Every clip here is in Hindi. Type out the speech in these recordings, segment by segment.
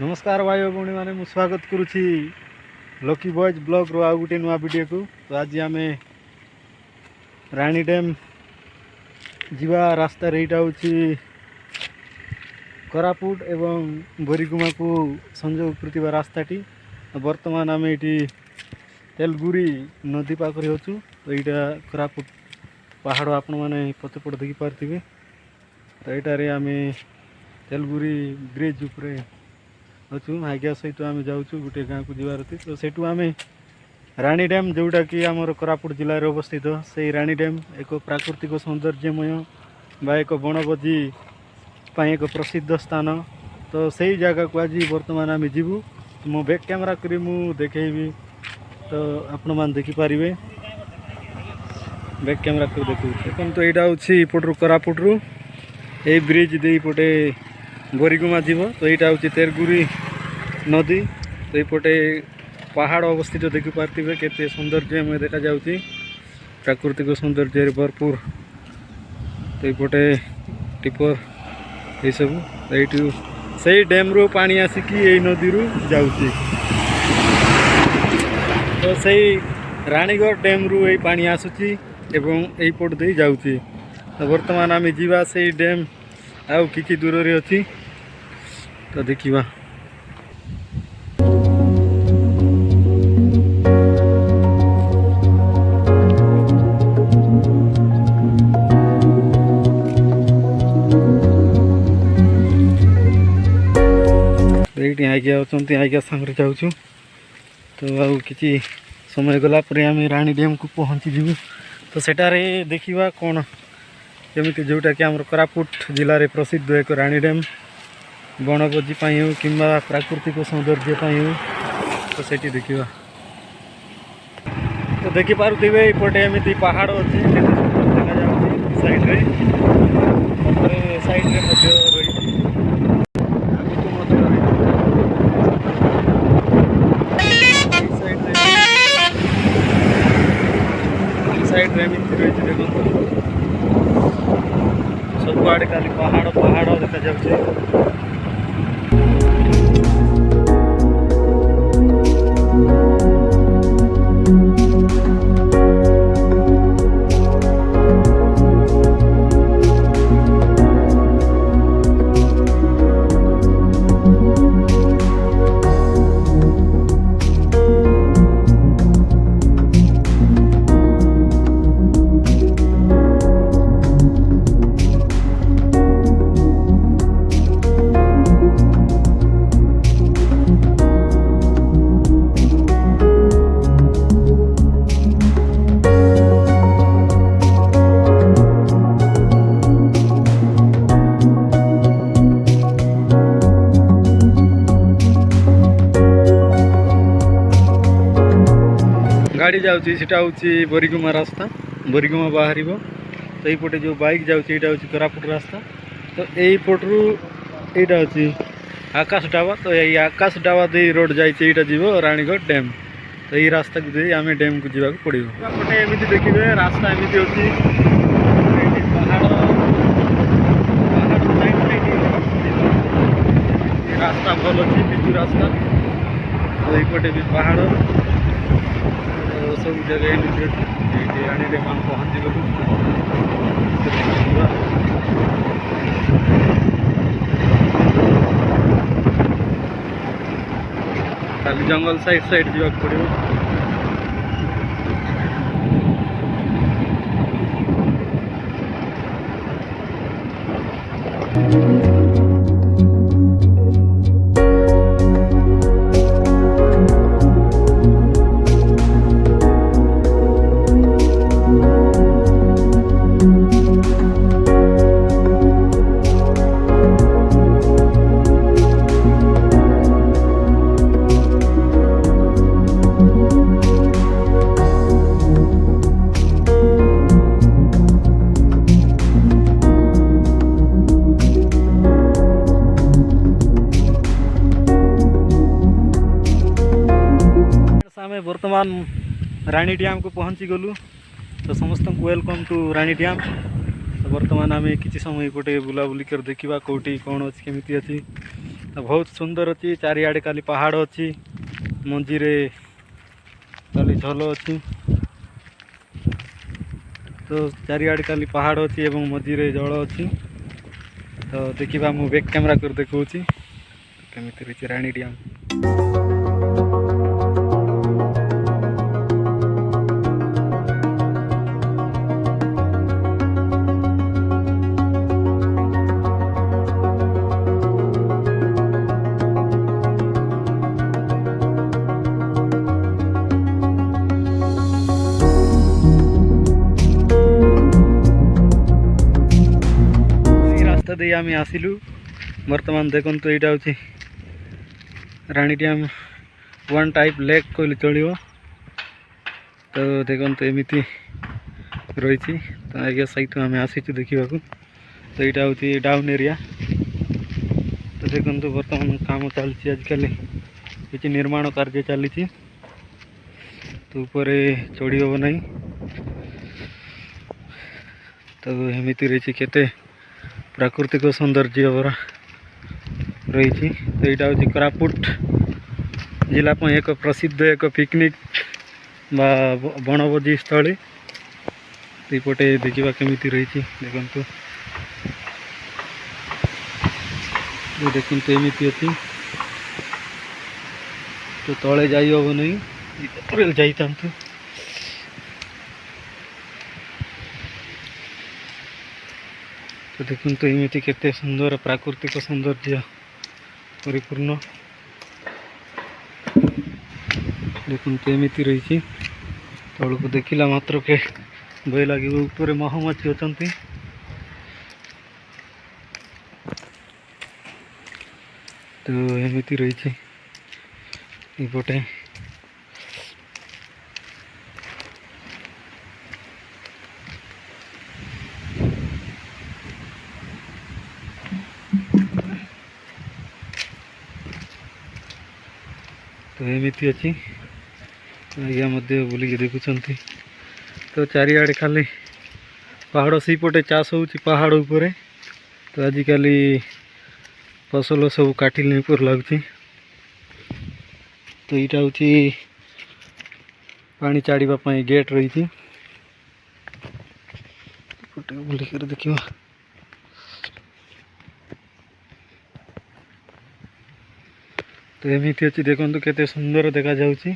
नमस्कार भाई और भौणी मैंने स्वागत करुच्ची लकी बॉयज ब्लॉग रो आउ गोटे नुआ वीडियो को। तो आज आम रानी डैम जीवा रास्ता रेटा हूँ कोरापुट एवं बोरीगुमा को संजोग करथिबा रास्ताटी। बर्तमान आम ये तेलगुरी नदी पाखरे होचु। तो यहाँ कोरापुट पहाड़ आपण मैंने पछपट देखी पारे। तो यहाँ आम तेलगुरी ब्रिज उपरे अच्छु आज्ञा सहित आम जाऊँ गोटे गाँव को जीवार थी। तो सेठू आम रानी डैम जोटा कि आमर कोरापुट जिले में अवस्थित से रानी डैम एक प्राकृतिक सौंदर्यमय बा एक बनभोजी एक प्रसिद्ध स्थान। तो सही जगह को आज बर्तमान आम जीवु। मो बैक कैमेरा करी मु देखेबी। तो आपण मान देखिपारे बैक कैमेरा कर देखु देखो। तो यहाँ हूँ इपटू कोरापुट रु ये ब्रिज दे पटे बोरीगुमा जीव। तो यहाँ हूँ तेलगुरी नदी। तो ये पहाड़ अवस्थित देखी पारे केते सौंदर्य में देखा जाउची प्राकृतिक सौंदर्य भरपूर। तो ये टिपर ये सब ये से डैम रू पानी आसिकी ये नदी रू जाउची। तो सही रानीगढ़ डैम रू ये पानी आसुची एवं यही पट दे जाउची। तो वर्तमान आम जीवा से डैम आउ कि दूर रे अच्छी। तो देखिबा ये आज्ञा अच्छा आज्ञा सांगे जाऊँ। तो आउ कि समय गला आम रानी डैम को पहुँची जीवु। तो सेटारे देखिबा कौन जमी जोटा कि आम कोरापुट जिले में प्रसिद्ध एक रानी डैम बनभोजी हो कि प्राकृतिक सौंदर्य हो। तो सेठी देखिबा तो देखी पारुथिबे एपटे एमती पहाड़ अच्छी देखा जाऊँगी साइड रे साइड रे साइड रे देखो सब आड़े खाली पहाड़ पहाड़ देखा जाऊँ। गाड़ी जाऊँगी सीटा हूँ बोरीगुमा रास्ता बोरीगुमा बाहर। तो यपटे जो बाइक जाऊँगी यहाँ हूँ कोरापुट रास्ता। तो यही पटू यहाँ हूँ आकाश डावा। तो यही आकाश डावा दे रोड जाइए जीव रानीगढ़ डैम। तो यही रास्ता को दे आम डैम को जावाक पड़ो। पटे एमती देखिए रास्ता एमती अच्छी पहाड़ रास्ता भल अच्छी पिचु रास्ता। तो यपटे भी पहाड़ सब जगह रानी डैम हम पहुँची गलु। खाली जंगल साइड साइड जावाक पड़ो। बर्तमान रानी डैम को पहुँची गलु। तो समस्त को वेलकम टू रानी डैम। तो बर्तमान आम कि समय पटे बुलाबुली कर देखा कौटी कौन अच्छी केमी अच्छी बहुत सुंदर अच्छी चारिआडे खाली पहाड़ अच्छी मंजीरे खाली झल अच्छी तो चारिआडे खाली पहाड़ अच्छी एवं मझीरे जल अच्छी तो देखा मु बैक कैमरा कर देखा केमी रही राणी डैम। रास्ता दे आम आसिलु बर्तमान देखो यहाँ हूँ राणी डैम वन टाइप लेक कहले चलो तो देखो एमती रही तो आगे सहित आम आसीचु देखा तो यहाँ हूँ डाउन एरिया तो देखो बर्तमान काम चलती आजिकल किसी निर्माण कार्य चली तो ऊपर चढ़ी हम ना तो एमती रही केते प्राकृतिक सौंदर्य भरा रही तो यहाँ हूँ कोरापुट जिला एक प्रसिद्ध एक पिकनिक बनभोजी स्थली ये देखा केमी रही देखु देखते एमती अच्छी तो तले जाई हम नहीं जाता तो देखो तो एमती केते सुंदर प्राकृतिक सौंदर्य परिपूर्ण देखो तो एमती रही तल को देखला मात्र के भय लगे ऊपर महुमाछी अच्छा तो एमती रही ये तो एमती अच्छी आज्ञा बुलिक देखुं तो चारिआडे खाली पहाड़ सीपटे चाष हो पहाड़ उपरे तो आजिकल फसल सब काटिले पर लगुच तो यहाँ हूँ पानी छाड़ापी गेट रही बुलिक देखा तो एमती अच्छी देखो केते सुंदर देखा जाउची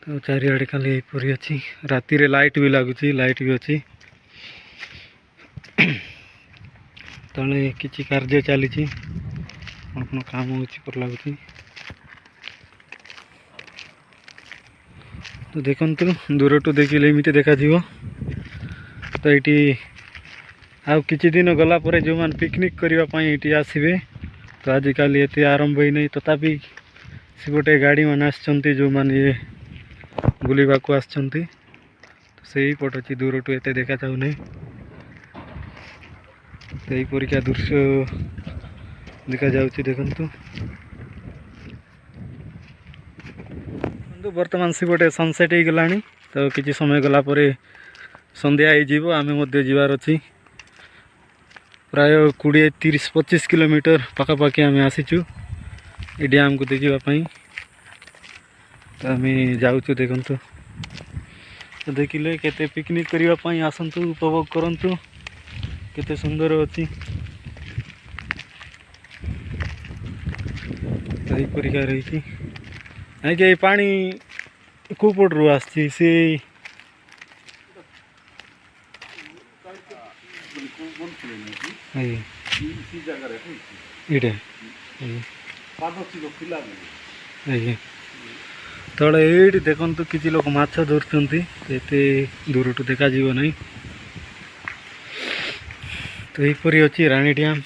तो चारिआडे खाली यहीपरी अच्छी राति रे लाइट भी लगुच लाइट भी अच्छी तले किसी कार्य चली कौन कौन काम हो लगुच तो देखु दूर टू देखिले एमती देखा तो ये आउ किछि दिन गला परे जो मान पिकनिक करने ये आसबे तो आजिकल ये आरंभ ही नहीं तथापि से गोटे गाड़ी मान आसछंती जो मान ये बुलवा को आसछंती तो सही पट अच्छी दूर टू एते देखा जाऊ नहीं तो यही परीक्षा दृश्य देखा जाउची देखंतु बर्तमान से गोटे सनसेट हो गला तो किसी समय गला परे संध्या हो आमे मध्य जीवार अच्छी प्राय 20-30-25 किलोमीटर पखापाखि आम आसीचु ये डैम को देखापी तो आम जाऊँ देखु तो देखिले केते पिकनिक करने आसतु उपभोग करंतु केते सुंदर अच्छी तो यही परीक्षा रही आगे पानी कोपट रू आसी से तले ये देखु किसी लोग माछ धरते एते दूर टू देखा नहीं तो यहीपरी अच्छी राणी डैम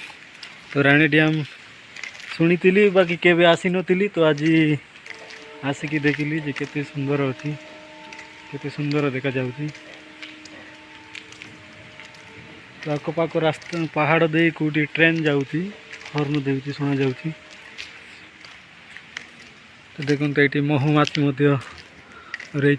तो राणी डैम शुणी बाकी केवे आसी नी तो आज आसिकी देखिली जे केते सुंदर अच्छी केते सुंदर देखा जाउची तो आखपाख रास्ता पहाड़ दे कौटी ट्रेन जाऊँगी हॉर्न देउची सुना जाउची तो देखो तो ये महुमाछी रही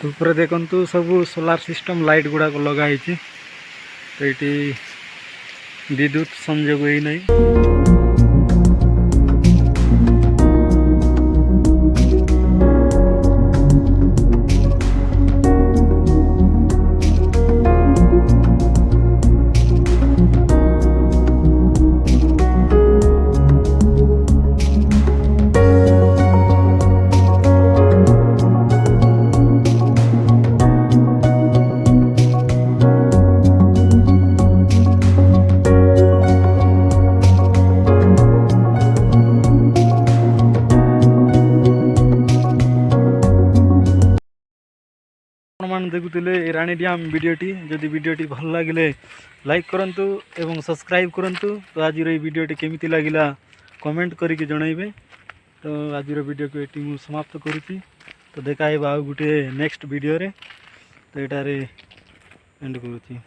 ऊपर देखंतु सब सोलार सिस्टम लाइट गुड़ाक लगाई तो ये विद्युत संयोग ही नहीं। मान देखुले राणी डैम वीडियोटी जदि वीडियोटी भल लगे लाइक करंतु एवं सब्सक्राइब करंतु। तो आज वीडियोटी केमिति लागिला कमेंट करके जनइबे। तो आज वीडियो को ये समाप्त करुँची। तो देखा आउ गोटे नेक्स्ट वीडियो रे। तो ये एंड करुँची।